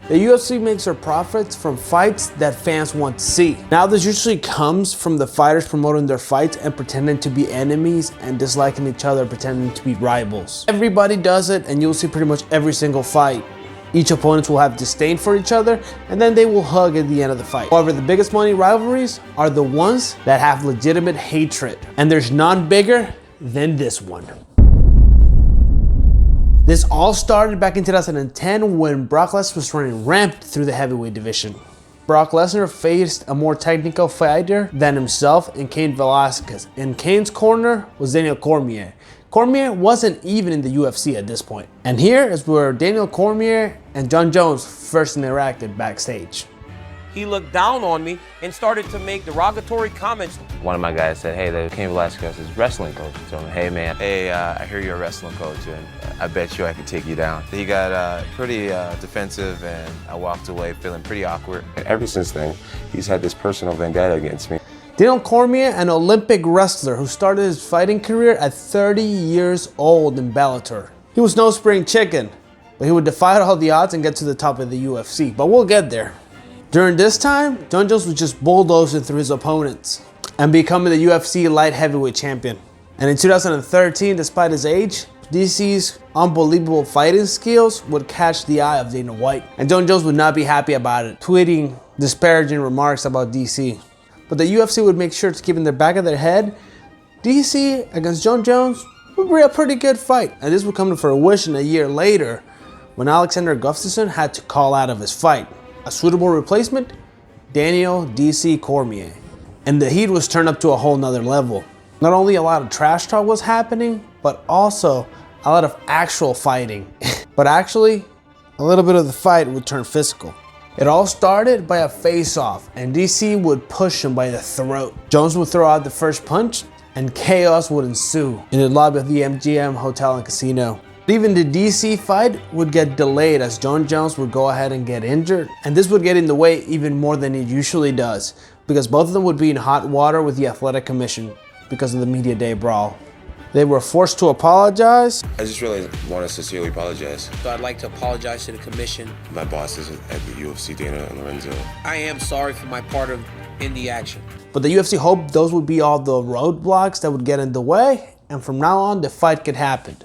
The UFC makes their profits from fights that fans want to see. Now this usually comes from the fighters promoting their fights and pretending to be enemies and disliking each other, pretending to be rivals. Everybody does it, and you'll see pretty much every single fight. Each opponent will have disdain for each other, and then they will hug at the end of the fight. However, the biggest money rivalries are the ones that have legitimate hatred. And there's none bigger than this one. This all started back in 2010 when Brock Lesnar was running rampant through the heavyweight division. Brock Lesnar faced a more technical fighter than himself in Cain Velasquez. In Cain's corner was Daniel Cormier. Cormier wasn't even in the UFC at this point. And here is where Daniel Cormier and Jon Jones first interacted backstage. He looked down on me and started to make derogatory comments. One of my guys said, hey, the Cain Velasquez is wrestling coach. I told him, hey man, I hear you're a wrestling coach and I bet you I could take you down. He got pretty defensive and I walked away feeling pretty awkward. And ever since then, he's had this personal vendetta against me. Daniel Cormier, an Olympic wrestler who started his fighting career at 30 years old in Bellator. He was no spring chicken, but he would defy all the odds and get to the top of the UFC, but we'll get there. During this time, Jon Jones was just bulldozing through his opponents and becoming the UFC light heavyweight champion. And in 2013, despite his age, DC's unbelievable fighting skills would catch the eye of Dana White. And Jon Jones would not be happy about it, tweeting disparaging remarks about DC. But the UFC would make sure to keep in the back of their head, DC against Jon Jones would be a pretty good fight. And this would come to fruition a year later when Alexander Gustafsson had to call out of his fight. A suitable replacement? Daniel DC Cormier. And the heat was turned up to a whole nother level. Not only a lot of trash talk was happening, but also a lot of actual fighting. But actually, a little bit of the fight would turn physical. It all started by a face-off, and DC would push him by the throat. Jones would throw out the first punch, and chaos would ensue in the lobby of the MGM Hotel and Casino. Even the DC fight would get delayed as Jon Jones would go ahead and get injured, and this would get in the way even more than it usually does, because both of them would be in hot water with the Athletic Commission because of the Media Day brawl. They were forced to apologize. I just really want to sincerely apologize. So I'd like to apologize to the commission. My bosses at the UFC, Dana and Lorenzo. I am sorry for my part in the action. But the UFC hoped those would be all the roadblocks that would get in the way, and from now on, the fight could happen.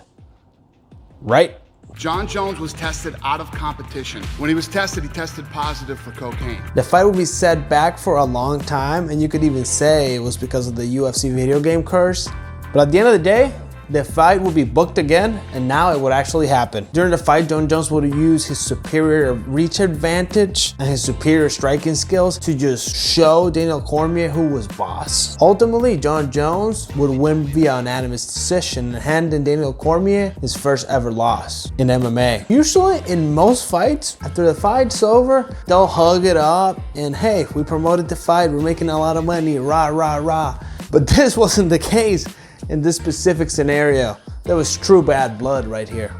Right? Jon Jones was tested out of competition. When he was tested, he tested positive for cocaine. The fight would be set back for a long time, and you could even say it was because of the UFC video game curse. But at the end of the day, the fight would be booked again, and now it would actually happen. During the fight, Jon Jones would use his superior reach advantage and his superior striking skills to just show Daniel Cormier who was boss. Ultimately, Jon Jones would win via unanimous decision, handing Daniel Cormier his first ever loss in MMA. Usually, in most fights, after the fight's over, they'll hug it up and hey, we promoted the fight, we're making a lot of money, rah, rah, rah. But this wasn't the case. In this specific scenario, there was true bad blood right here.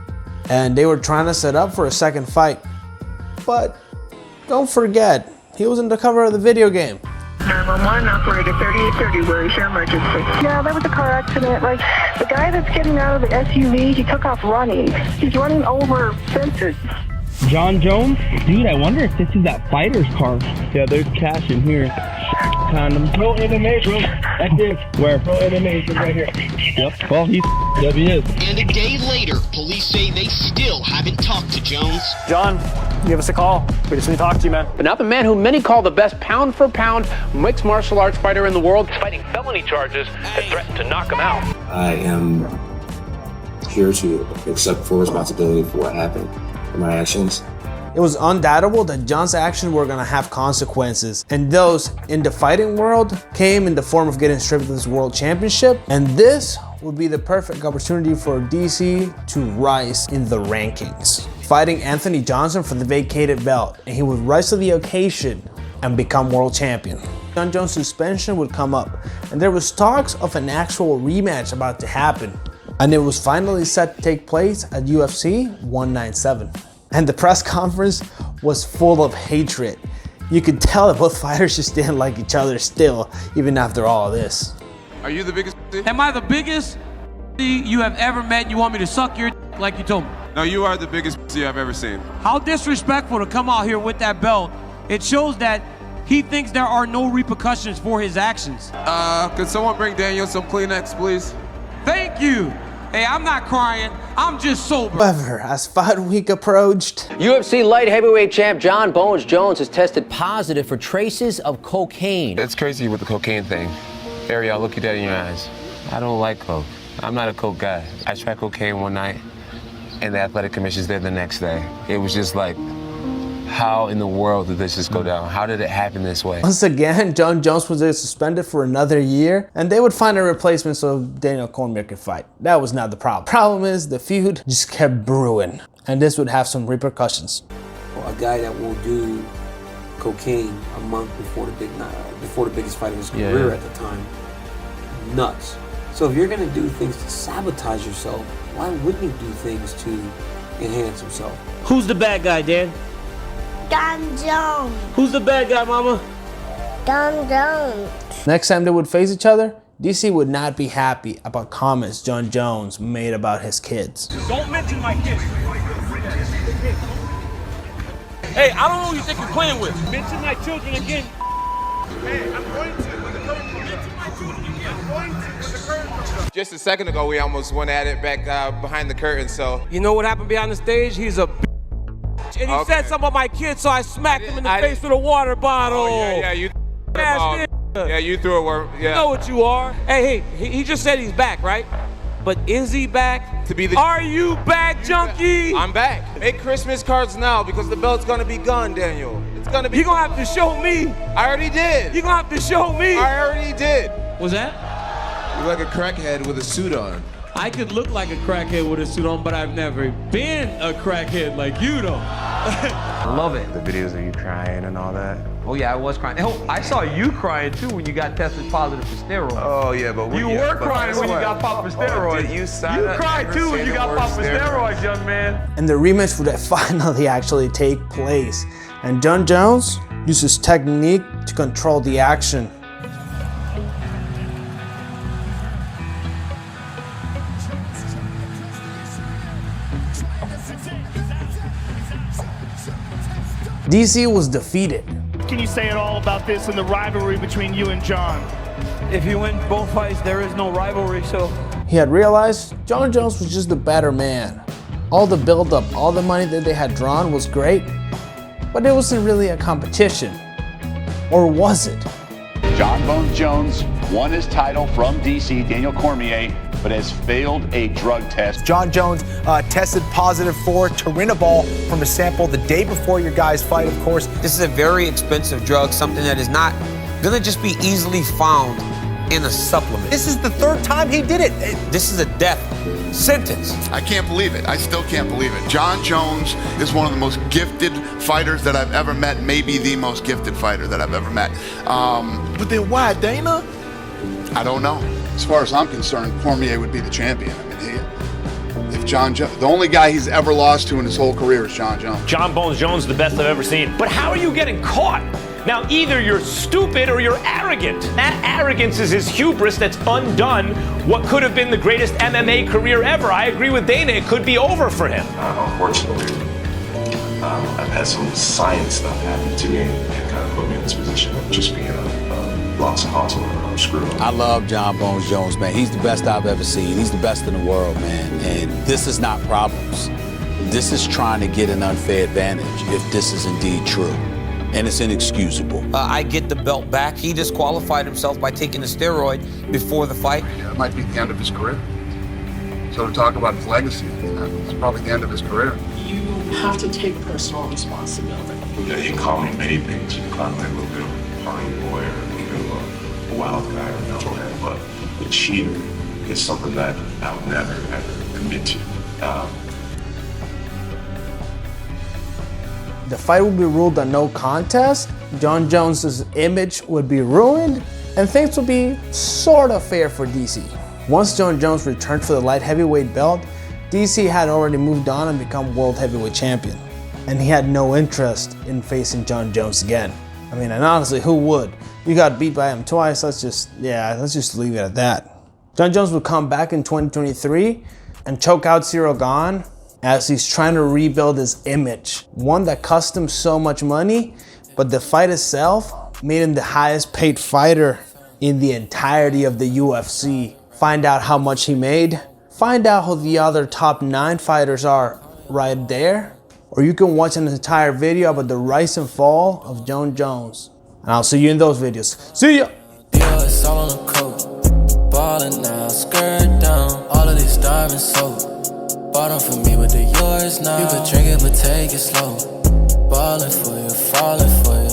And they were trying to set up for a second fight. But don't forget, he was in the cover of the video game. 911 operator 3830, where is your emergency? Yeah, there was a car accident. Like, the guy that's getting out of the SUV, he took off running. He's running over fences. Jon Jones? Dude, I wonder if this is that fighter's car. Yeah, there's cash in here. Condom. Pro MMA, bro. That's it. Where? Pro MMA is right here. Yep. Well, he is. And a day later, police say they still haven't talked to Jones. John, give us a call. We just need to talk to you, man. But now the man who many call the best pound-for-pound mixed martial arts fighter in the world is fighting felony charges that threaten to knock him out. I am here to accept full responsibility for what happened, for my actions. It was undoubtable that Jon's actions were gonna have consequences, and those in the fighting world came in the form of getting stripped of this world championship, and this would be the perfect opportunity for DC to rise in the rankings. Fighting Anthony Johnson for the vacated belt, and he would rise to the occasion and become world champion. Jon Jones' suspension would come up, and there was talks of an actual rematch about to happen, and it was finally set to take place at UFC 197. And the press conference was full of hatred. You could tell that both fighters just didn't like each other still, even after all of this. Are you the biggest? Am I the biggest you have ever met? You want me to suck your like you told me? No, you are the biggest pussy I've ever seen. How disrespectful to come out here with that belt. It shows that he thinks there are no repercussions for his actions. Could someone bring Daniel some Kleenex, please? Thank you. Hey, I'm not crying. I'm just sober. However, as fight week approached, UFC light heavyweight champ Jon Jones has tested positive for traces of cocaine. It's crazy with the cocaine thing. Ariel, look you dead in your eyes. I don't like coke. I'm not a coke guy. I tried cocaine one night, and the athletic commission's there the next day. It was just like, how in the world did this just go down? How did it happen this way? once again, Jon Jones was suspended for another year, and they would find a replacement so Daniel Cormier could fight. That was not the problem. Problem is, the feud just kept brewing, and this would have some repercussions. A guy that will do cocaine a month before the big night, before the biggest fight of his career at the time, nuts. So if you're gonna do things to sabotage yourself, why wouldn't he do things to enhance himself? Who's the bad guy, Dan? Jon Jones. Who's the bad guy, mama? Jon Jones. Next time they would face each other, DC would not be happy about comments Jon Jones made about his kids. Don't mention my kids. Hey, I don't know who you think you're playing with. Mention my children again. Hey, I'm going to. Just a second ago, we almost went at it back behind the curtain, so. You know what happened behind the stage? He's a and he said something about my kids, so I smacked him in the face with a water bottle. Oh, yeah, you yeah, you threw a word. Yeah. You know what you are. Hey, he just said he's back, right? But is he back? To be the. Are you back, junkie? I'm back. Make Christmas cards now because the belt's gonna be gone, Daniel. It's gonna be. You're gonna have to show me. I already did. You're gonna have to show me. I already did. What's that? You're like a crackhead with a suit on. I could look like a crackhead with a suit on, but I've never been a crackhead like you, though. I love it. The videos of you crying and all that. Oh yeah, I was crying. Oh, I saw you crying too when you got tested positive for steroids. Oh yeah, but you were crying when you got popped for steroids. You cried too when you got popped for steroids, young man. And the rematch would finally actually take place. And Jon Jones used his technique to control the action. DC was defeated. Can you say it all about this and the rivalry between you and Jon? If you win both fights, there is no rivalry, so. He had realized Jon Jones was just the better man. All the build-up, all the money that they had drawn was great, but it wasn't really a competition. Or was it? Jon Jones won his title from DC, Daniel Cormier, but has failed a drug test. Jon Jones tested positive for turinabol from a sample the day before your guys' fight, of course. This is a very expensive drug, something that is not gonna just be easily found in a supplement. This is the third time he did it. This is a death sentence. I can't believe it. I still can't believe it. Jon Jones is one of the most gifted fighters that I've ever met, maybe the most gifted fighter that I've ever met. But then why, Dana? I don't know. As far as I'm concerned, Cormier would be the champion. I mean, if the only guy he's ever lost to in his whole career is Jon Jones. Jon Jones is the best I've ever seen. But how are you getting caught? Now, either you're stupid or you're arrogant. That arrogance is his hubris that's undone what could have been the greatest MMA career ever. I agree with Dana, it could be over for him. Unfortunately, I've had some science stuff happen to me and kind of put me in this position of just being a lost cause or screwed up. I love Jon Jones, man. He's the best I've ever seen. He's the best in the world, man. And this is not problems. This is trying to get an unfair advantage if this is indeed true. And it's inexcusable. I get the belt back. He disqualified himself by taking a steroid before the fight. It might be the end of his career. So to talk about his legacy, it's probably the end of his career. You have to take personal responsibility. Yeah, you can call me many things. You can call me a little bit of a party boy or a wild guy or knucklehead, but the cheater is something that I would never, ever commit to. The fight would be ruled a no contest, Jon Jones' image would be ruined, and things would be sort of fair for DC. Once Jon Jones returned for the light heavyweight belt, DC had already moved on and become world heavyweight champion. And he had no interest in facing Jon Jones again. I mean, and honestly, who would? You got beat by him twice, let's just leave it at that. Jon Jones would come back in 2023 and choke out Cyril Gane as he's trying to rebuild his image. One that cost him so much money, but the fight itself made him the highest paid fighter in the entirety of the UFC. Find out how much he made. Find out who the other top 9 fighters are right there. Or you can watch an entire video about the rise and fall of Jon Jones. And I'll see you in those videos. See ya! Yeah, it's all on the coat. Ballin' now, skirt down. All of these diamonds sold. Bought them for me, but they're yours now. You could drink it, but take it slow. Ballin' for you, falling for you.